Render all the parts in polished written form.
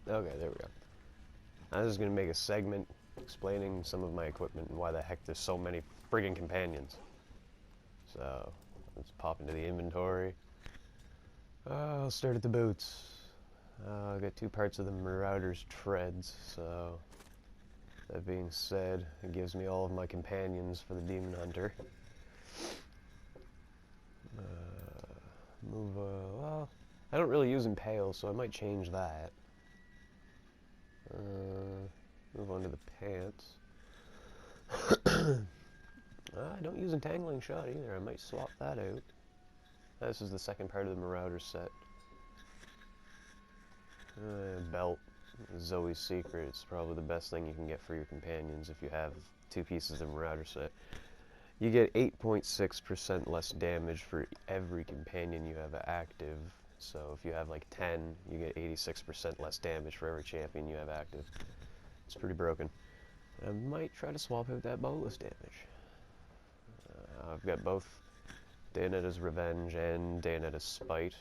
Okay, there we go. I was just gonna make a segment explaining some of my equipment and why the heck there's so many friggin' companions. So, let's pop into the inventory. I'll start at the boots. I'll get 2 parts of the Marauder's treads, so that being said, it gives me all of my companions for the Demonhunter. Well, I don't really use Impale, so I might change that. Move on to the pants. I don't use Entangling Shot either, I might swap that out. This is the second part of the Marauder set. Belt. Zoe's Secret. It's probably the best thing you can get for your companions if you have 2 pieces of Marauder set. You get 8.6% less damage for every companion you have active. So if you have like 10, you get 86% less damage for every champion you have active. It's pretty broken. I might try to swap out that bonus damage. I've got both Dayonetta's Revenge and Dayonetta's Spite.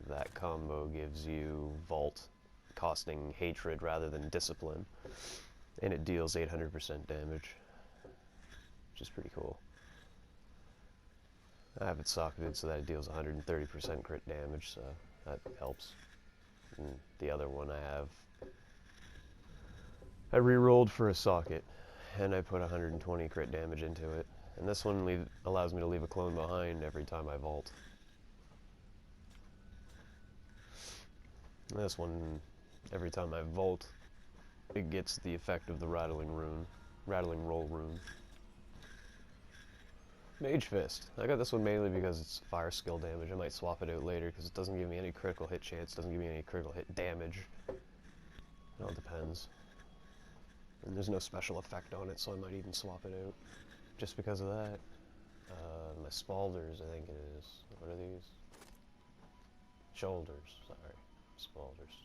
That combo gives you Vault, costing Hatred rather than Discipline, and it deals 800% damage, which is pretty cool. I have it socketed so that it deals 130% crit damage, so that helps. And the other one I re-rolled for a socket, and I put 120 crit damage into it. And this one allows me to leave a clone behind every time I vault. This one, every time I vault, it gets the effect of the Rattling Roll rune. Mage Fist. I got this one mainly because it's fire skill damage. I might swap it out later because it doesn't give me any critical hit chance, doesn't give me any critical hit damage. It all depends. And there's no special effect on it, so I might even swap it out just because of that. My Spalders, I think it is. What are these? Shoulders, sorry. Spalders.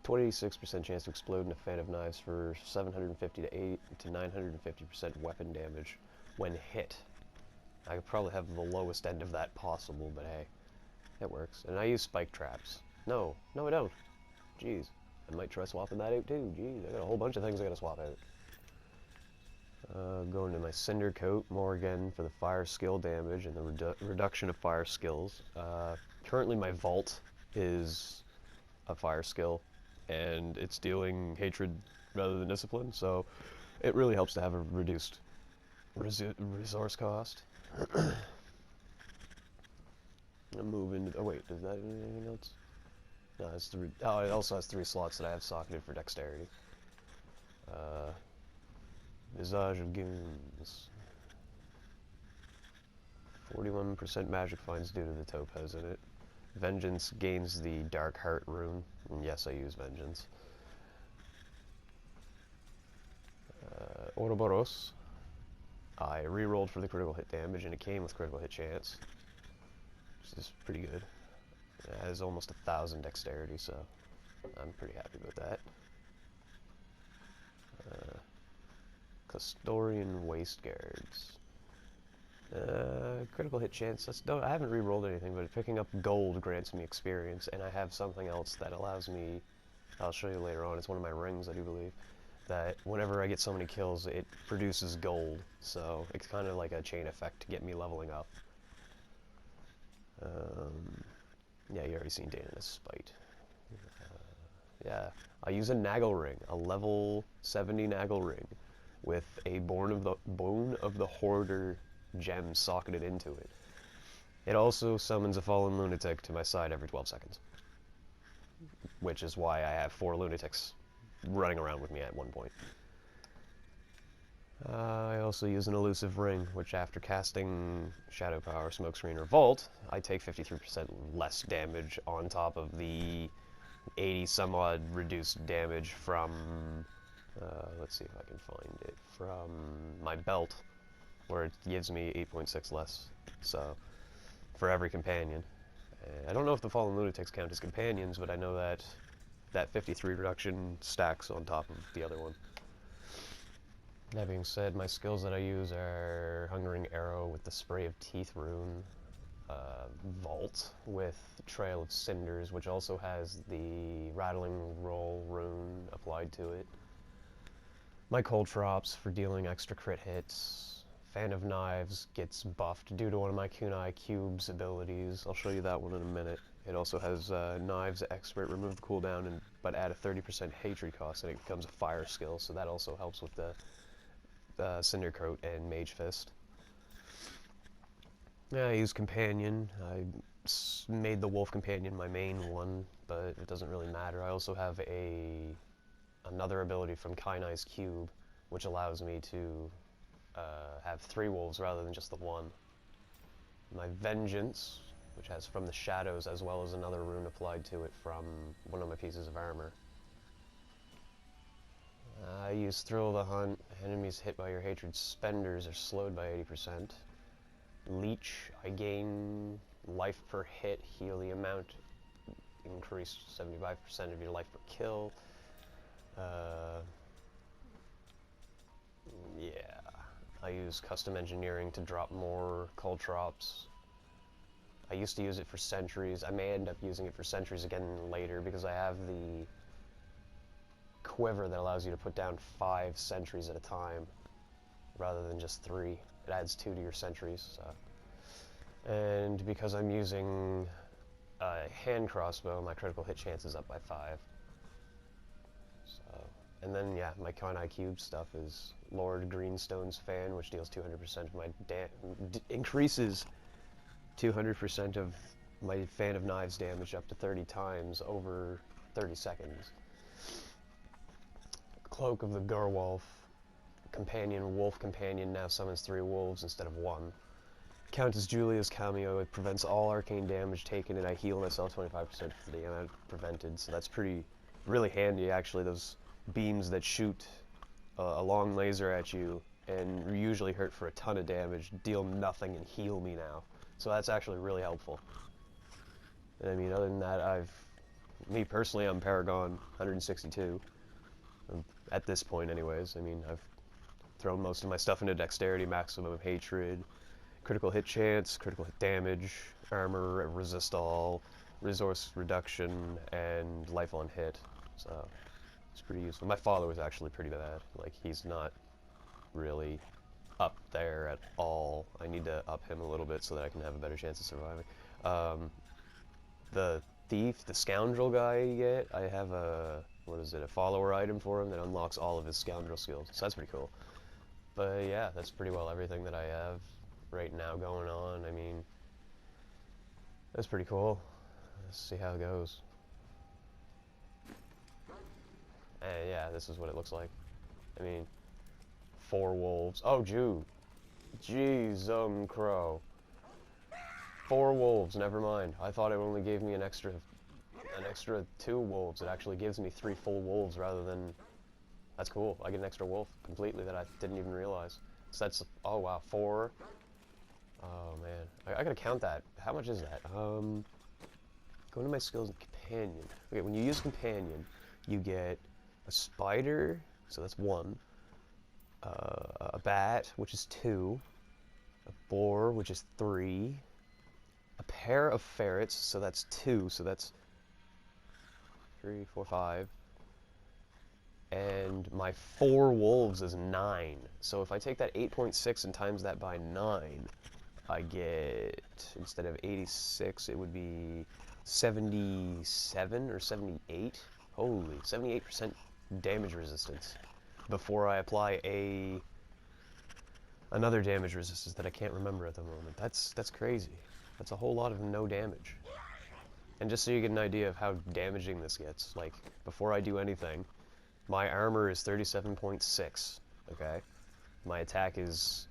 26% chance to explode in a fan of knives for 750 to 950% weapon damage when hit. I could probably have the lowest end of that possible, but hey, it works. And I use spike traps. No, I don't. Jeez, I might try swapping that out too. Jeez, I got a whole bunch of things I gotta swap out. Going to my Cinder Coat, more again for the fire skill damage and the reduction of fire skills. Currently my Vault is a fire skill, and it's dealing Hatred rather than Discipline, so it really helps to have a reduced resource cost. I'll move into... Oh wait, does that do anything else? No, it's 3... Oh, it also has 3 slots that I have socketed for Dexterity. Visage of Goons. 41% magic finds due to the topaz in it. Vengeance gains the Dark Heart rune, and yes, I use Vengeance. Ouroboros. I re-rolled for the critical hit damage, and it came with critical hit chance, which is pretty good. It has almost 1,000 dexterity, so I'm pretty happy with that. Custodian Waist Guards. Critical hit chance. I haven't re-rolled anything, but picking up gold grants me experience, and I have something else that allows me, I'll show you later on, it's one of my rings, I do believe, that whenever I get so many kills, it produces gold, so it's kind of like a chain effect to get me leveling up. Yeah, you already seen Dayonetta's Spite. Yeah, I use a Naggle Ring, a level 70 Naggle Ring, with a Bone of the Hoarder gem socketed into it. It also summons a Fallen Lunatic to my side every 12 seconds, which is why I have 4 lunatics running around with me at one point. I also use an Elusive Ring, which after casting Shadow Power, Smokescreen, or Vault, I take 53% less damage on top of the 80 some odd reduced damage from, let's see if I can find it, from my belt, where it gives me 8.6 less, so, for every companion. I don't know if the Fallen Lunatics count as companions, but I know that that 53 reduction stacks on top of the other one. That being said, my skills that I use are Hungering Arrow with the Spray of Teeth rune, vault with Trail of Cinders, which also has the Rattling Roll rune applied to it. My Cold Drops for dealing extra crit hits. Fan of Knives gets buffed due to one of my Kunai Cube's abilities. I'll show you that one in a minute. It also has Knives Expert, remove the cooldown, but add a 30% hatred cost, and it becomes a fire skill, so that also helps with the Cinder Coat and Mage Fist. Yeah, I use Companion. I made the Wolf Companion my main one, but it doesn't really matter. I also have another ability from Kainai's Cube, which allows me to have 3 wolves rather than just the one. My Vengeance, which has From the Shadows, as well as another rune applied to it from one of my pieces of armor. I use Thrill of the Hunt. Enemies hit by your hatred spenders are slowed by 80%. Leech, I gain life per hit, heal the amount, increase 75% of your life per kill. Yeah, I use Custom Engineering to drop more Cold Drops. I used to use it for sentries. I may end up using it for sentries again later because I have the quiver that allows you to put down 5 sentries at a time rather than just 3. It adds 2 to your sentries. So. And because I'm using a hand crossbow, my critical hit chance is up by 5. So, and then yeah, my Kainai Cube stuff is Lord Greenstone's Fan, which deals 200% of my increases 200% of my Fan of Knives damage up to 30 times over 30 seconds. Cloak of the Gurwolf. Wolf Companion now summons 3 wolves instead of 1. Countess Julia's cameo, it prevents all arcane damage taken, and I heal myself 25% for the amount prevented, so that's really handy actually. Those beams that shoot a long laser at you and usually hurt for a ton of damage deal nothing and heal me now. So that's actually really helpful. And I mean, other than that, me personally, I'm Paragon 162. At this point anyways. I mean, I've thrown most of my stuff into Dexterity, Maximum of Hatred, Critical Hit Chance, Critical Hit Damage, Armor, Resist All, Resource Reduction, and Life on Hit. So, it's pretty useful. My father was actually pretty bad. Like, he's not really up there at all. I need to up him a little bit so that I can have a better chance of surviving. The thief, the scoundrel guy you get, I have a follower item for him that unlocks all of his scoundrel skills. So that's pretty cool. But yeah, that's pretty well everything that I have right now going on. I mean, that's pretty cool. Let's see how it goes. And yeah, this is what it looks like. I mean, 4 wolves. Oh, jeez, crow. 4 wolves, never mind. I thought it only gave me an extra 2 wolves. It actually gives me 3 full wolves rather than... That's cool. I get an extra wolf completely that I didn't even realize. So that's... Oh, wow. 4. Oh, man. I gotta count that. How much is that? Go into my skills and companion. Okay, when you use companion, you get a spider, so that's 1. A bat, which is 2. A boar, which is 3. A pair of ferrets, so that's 2, so that's 3, 4, 5. And my 4 wolves is 9. So if I take that 8.6 and times that by 9, I get, instead of 86, it would be 77 or 78. Holy, 78% damage resistance before I apply another damage resistance that I can't remember at the moment. That's crazy. That's a whole lot of no damage. And just so you get an idea of how damaging this gets, like, before I do anything, my armor is 37.6, okay? My attack is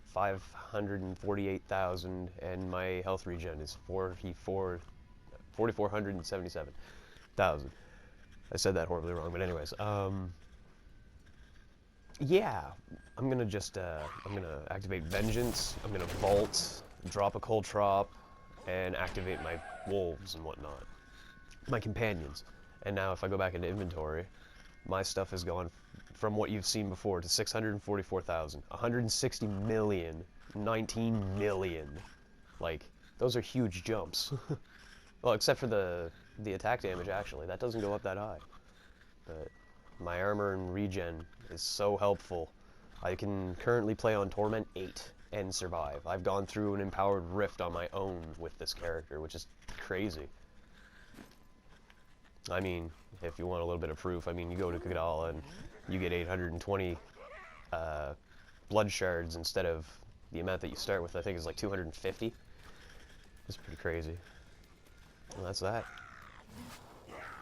548,000, and my health regen is 4,477,000. I said that horribly wrong, but anyways, yeah, I'm gonna activate Vengeance, I'm gonna Vault, drop a Cold Trop, and activate my wolves and whatnot. My companions. And now if I go back into inventory, my stuff has gone from what you've seen before to 644,000, 160 million, 19 million. Like, Those are huge jumps. Well, except for the attack damage, actually. That doesn't go up that high. But my armor and regen is so helpful. I can currently play on Torment 8 and survive. I've gone through an Empowered Rift on my own with this character, which is crazy. I mean, if you want a little bit of proof, I mean, you go to Kadala and you get 820 blood shards instead of the amount that you start with. I think is like 250. It's pretty crazy. Well, that's that.